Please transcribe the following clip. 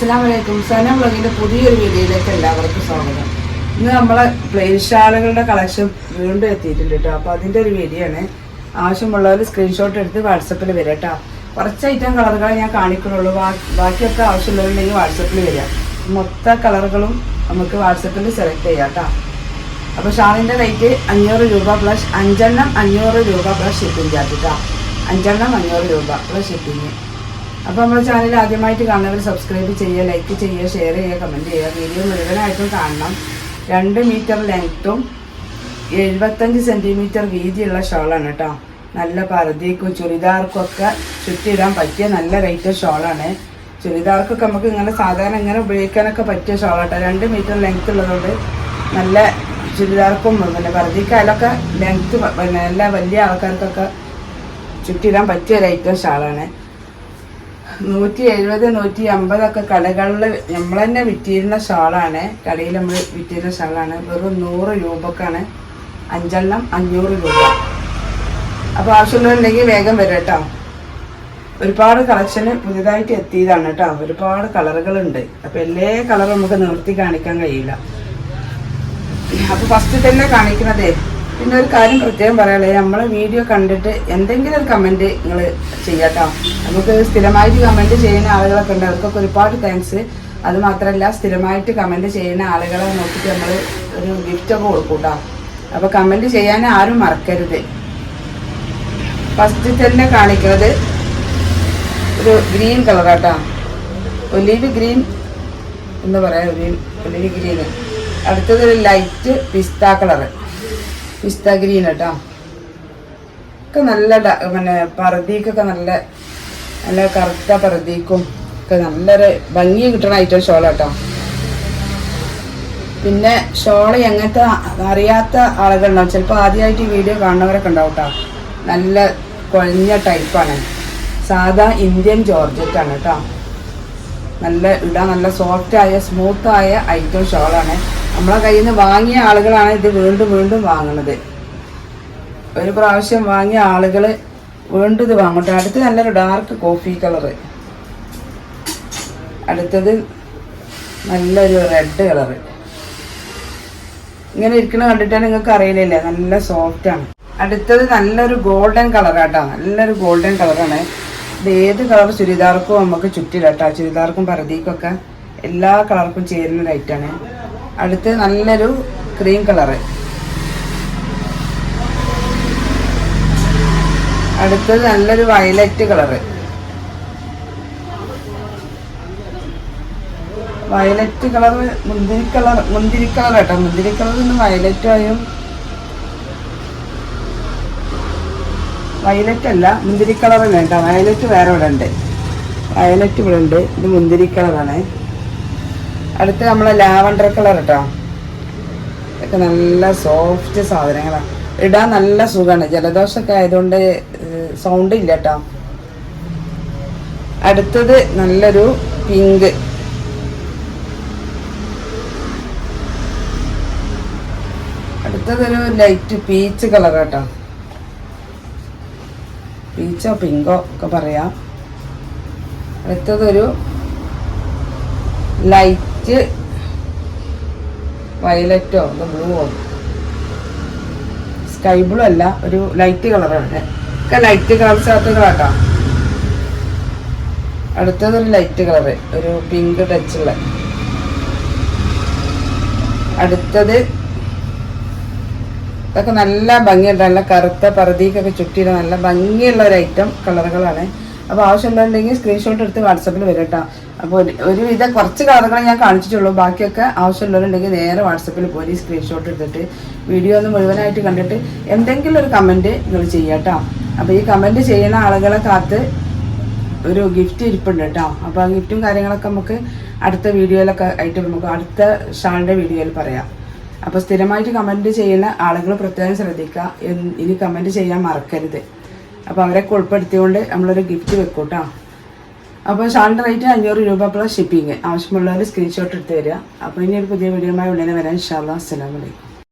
അസ്സലാമു അലൈക്കും. സന വ്ളോഗിന്റെ പുതിയൊരു വീഡിയോയിലേക്ക് എല്ലാവർക്കും സ്വാഗതം. ഇന്ന് നമ്മളെ പ്ലെയിൻ ഷാളുകളുടെ കളക്ഷൻ വീണ്ടും എത്തിയിട്ടുണ്ട് കേട്ടോ. അപ്പോൾ അതിൻ്റെ ഒരു വീഡിയോ ആണ്. ആവശ്യമുള്ളവർ സ്ക്രീൻഷോട്ട് എടുത്ത് വാട്സപ്പിൽ വരിക കേട്ടോ. കുറച്ച് ഐറ്റം കളറുകളെ ഞാൻ കാണിക്കുന്നുള്ളൂ. ബാക്കിയൊക്കെ ആവശ്യമുള്ളവരുണ്ടെങ്കിൽ വാട്സപ്പിൽ വരിക. മൊത്ത കളറുകളും നമുക്ക് വാട്സപ്പിൽ സെലക്ട് ചെയ്യാം കേട്ടോ. അപ്പോൾ ഷാളിൻ്റെ റേറ്റ് 500 രൂപ പ്ലസ് 5 500 രൂപ പ്ലസ് ഷിപ്പിംഗ് ചാർജ് കേട്ടോ. 5 500 രൂപ പ്ലസ് ഷിപ്പിംഗ്. അപ്പോൾ നമ്മുടെ ചാനൽ ആദ്യമായിട്ട് കാണുന്നവർ സബ്സ്ക്രൈബ് ചെയ്യുക, ലൈക്ക് ചെയ്യുക, ഷെയർ ചെയ്യുക, കമൻറ്റ് ചെയ്യുക. വീഡിയോ മുഴുവനായിട്ടും കാണണം. 2 മീറ്റർ ലെങ്ത്തും 75 സെൻറ്റിമീറ്റർ വീതിയുള്ള ഷോളാണ് കേട്ടോ. നല്ല പർദ്ദയ്ക്കും ചുരിദാർക്കും ഒക്കെ ചുറ്റിയിടാൻ പറ്റിയ നല്ല റേറ്റ് ഷോളാണ്. ചുരിദാർക്കൊക്കെ നമുക്ക് ഇങ്ങനെ സാധാരണ ഇങ്ങനെ ഉപയോഗിക്കാനൊക്കെ പറ്റിയ ഷോളാട്ടോ. 2 മീറ്റർ ലെങ്ത്ത് ഉള്ളതുകൊണ്ട് നല്ല ചുരിദാർക്കും പിന്നെ പർദ്ദയ്ക്കായാലൊക്കെ ലെങ്ത്ത് നല്ല വലിയ ആൾക്കാർക്കൊക്കെ ചുറ്റിയിടാൻ പറ്റിയ റേറ്റ് ഷാളാണ്. 170 150 ഒക്കെ കടകളിൽ നമ്മൾ തന്നെ വിറ്റിരുന്ന ഷാളാണ്. കടയിൽ നമ്മൾ വിറ്റിരുന്ന ഷാളാണ്. വെറും 100 രൂപക്കാണ്. 5 500 രൂപ. അപ്പോൾ ആവശ്യമുണ്ടെങ്കിൽ വേഗം വരും കേട്ടോ. ഒരുപാട് കളക്ഷന് പുതിയതായിട്ട് എത്തിയതാണ് കേട്ടോ. ഒരുപാട് കളറുകളുണ്ട്. അപ്പോൾ എല്ലാ കളറും നമുക്ക് നിർത്തി കാണിക്കാൻ കഴിയില്ല. അപ്പോൾ ഫസ്റ്റ് തന്നെ കാണിക്കുന്നത്, പിന്നെ ഒരു കാര്യം പ്രത്യേകം പറയാനുള്ളത്, നമ്മളെ വീഡിയോ കണ്ടിട്ട് എന്തെങ്കിലും ഒരു കമൻറ്റ് നിങ്ങൾ ചെയ്യാട്ടോ. നമുക്ക് സ്ഥിരമായിട്ട് കമൻറ്റ് ചെയ്യുന്ന ആളുകളൊക്കെ ഉണ്ട്. അവർക്കൊക്കെ ഒരുപാട് താങ്ക്സ്. അത് മാത്രമല്ല, സ്ഥിരമായിട്ട് കമൻറ്റ് ചെയ്യുന്ന ആളുകളെ നോക്കിയിട്ട് നമ്മൾ ഒരു ഗിഫ്റ്റൊക്കെ കൊടുക്കും കേട്ടോ. അപ്പോൾ കമൻറ്റ് ചെയ്യാൻ ആരും മറക്കരുത്. ഫസ്റ്റ് തന്നെ കാണിക്കുന്നത് ഒരു ഗ്രീൻ കളറാട്ടോ. ഒലീവ് ഗ്രീൻ എന്ന് പറയാം. Olive green. അടുത്തത് ഒരു ലൈറ്റ് പിസ്ത കളറ്. പിസ്ത ഗ്രീൻ കേട്ടോ. ഒക്കെ നല്ല പിന്നെ പർദ്ദയ്ക്കൊക്കെ നല്ല നല്ല കറുത്ത പർദ്ദയ്ക്കും ഒക്കെ നല്ലൊരു ഭംഗി കിട്ടുന്ന ഐറ്റം ഷോൾ കേട്ടോ. പിന്നെ ഷോള് എങ്ങനത്തെ അറിയാത്ത ആളുകളുണ്ടാവും. ചിലപ്പോൾ ആദ്യമായിട്ട് ഈ വീഡിയോ കാണുന്നവരൊക്കെ ഉണ്ടാവും കേട്ടോ. നല്ല കുഴഞ്ഞ ടൈപ്പാണ്. സാധാ ഇന്ത്യൻ ജോർജറ്റാണ് കേട്ടോ. നല്ല ഇടാൻ നല്ല സോഫ്റ്റായ സ്മൂത്തായ ഐറ്റം ഷോളാണ്. നമ്മളെ കയ്യിൽ നിന്ന് വാങ്ങിയ ആളുകളാണ് ഇത് വീണ്ടും വീണ്ടും വാങ്ങുന്നത്. ഒരു പ്രാവശ്യം വാങ്ങിയ ആളുകൾ വീണ്ടും ഇത് വാങ്ങട്ടെ. അടുത്ത് നല്ലൊരു ഡാർക്ക് കോഫി കളറ്. അടുത്തത് നല്ലൊരു റെഡ് കളറ്. ഇങ്ങനെ ഇരിക്കണ കണ്ടിട്ടാണ് നിങ്ങൾക്ക് അറിയില്ലേ, നല്ല സോഫ്റ്റാണ്. അടുത്തത് നല്ലൊരു ഗോൾഡൻ കളറാട്ടോ. നല്ലൊരു ഗോൾഡൻ കളറാണ്. ഇത് ഏത് കളർ ചുരിദാർക്കും നമുക്ക് ചുറ്റിലാട്ടോ. ചുരിദാർക്കും പർദ്ദയ്ക്കൊക്കെ എല്ലാ കളർക്കും ചേരുന്ന ലൈറ്റാണ്. അടുത്ത് നല്ലൊരു ക്രീം കളറ്. അടുത്തത് നല്ലൊരു വയലറ്റ് കളറ്. വയലറ്റ് കളർ മുന്തിരി കളർ കേട്ടോ. മുന്തിരി കളർ നിന്ന് വയലറ്റായും വയലറ്റ് അല്ല, മുന്തിരി കളർ വേണ്ട. വയലറ്റ് വേറെ ഇവിടെ ഉണ്ട്. വയലറ്റ് ഇവിടെ ഉണ്ട്. ഇത് മുന്തിരി കളറാണ്. അടുത്ത് നമ്മളെ ലാവണ്ടർ കളർ കേട്ടോ. ഇതൊക്കെ നല്ല സോഫ്റ്റ് സാധനങ്ങളാണ്. ഇടാൻ നല്ല സുഖമാണ്. ജലദോഷമൊക്കെ ആയതുകൊണ്ട് സൗണ്ട് ഇല്ല കേട്ടോ. അടുത്തത് നല്ലൊരു പിങ്ക്. അടുത്തതൊരു ലൈറ്റ് പീച്ച് കളർ കേട്ടോ. പീച്ചോ പിങ്കോ ഒക്കെ പറയാം. അടുത്തതൊരു ലൈറ്റ് വയലറ്റോ ബ്ലൂവോ സ്കൈ ബ്ലൂ അല്ല, ഒരു ലൈറ്റ് കളറാണ്. ഒക്കെ ലൈറ്റ് കളർ കേട്ടോ. അടുത്തതൊരു ലൈറ്റ് കളറ്, ഒരു പിങ്ക് ടച്ചുള്ള. അടുത്തത് ഇതൊക്കെ നല്ല ഭംഗിയുണ്ട്. നല്ല കറുത്ത പർദ്ദയ്ക്കൊക്കെ ചുറ്റിയിട്ട് നല്ല ഭംഗിയുള്ള ഒരു ഐറ്റം കളറുകളാണ്. അപ്പോൾ ആവശ്യമുണ്ടെങ്കിൽ സ്ക്രീൻഷോട്ട് എടുത്ത് വാട്സപ്പിൽ വരും കേട്ടോ. അപ്പോൾ ഒരുവിധ കുറച്ച് കളറുകൾ ഞാൻ കാണിച്ചിട്ടുള്ളൂ. ബാക്കിയൊക്കെ ആവശ്യമുള്ളവരുണ്ടെങ്കിൽ നേരെ വാട്സപ്പിൽ പോയി സ്ക്രീൻഷോട്ട് എടുത്തിട്ട് വീഡിയോ ഒന്ന് മുഴുവനായിട്ട് കണ്ടിട്ട് എന്തെങ്കിലും ഒരു കമൻറ്റ് നിങ്ങൾ ചെയ്യാം കേട്ടോ. അപ്പോൾ ഈ കമൻറ്റ് ചെയ്യുന്ന ആളുകളെ കാത്ത് ഒരു ഗിഫ്റ്റ് ഇരിപ്പുണ്ട് കേട്ടോ. അപ്പോൾ ആ ഗിഫ്റ്റും കാര്യങ്ങളൊക്കെ നമുക്ക് അടുത്ത വീഡിയോയിലൊക്കെ ആയിട്ട് നമുക്ക് അടുത്ത ഷാളിൻ്റെ വീഡിയോയിൽ പറയാം. അപ്പോൾ സ്ഥിരമായിട്ട് കമൻറ്റ് ചെയ്യുന്ന ആളുകൾ പ്രത്യേകം ശ്രദ്ധിക്കുക. ഇനി കമൻറ്റ് ചെയ്യാൻ മറക്കരുത്. അപ്പോൾ അവരൊക്കെ ഉൾപ്പെടുത്തിക്കൊണ്ട് നമ്മളൊരു ഗിഫ്റ്റ് വെക്കും കേട്ടോ. അപ്പോൾ ഷാളിൻ്റെ റേറ്റ് 500 രൂപ പ്ലസ് ഷിപ്പിംഗ്. ആവശ്യമുള്ളവർ സ്ക്രീൻഷോട്ട് എടുത്ത് തരിക. അപ്പോൾ ഇനി ഒരു പുതിയ വീഡിയോയുമായി ഉടനെ വരാം. ഇൻഷാ അല്ലാഹ്. അസ്സലാമു അലൈക്കും.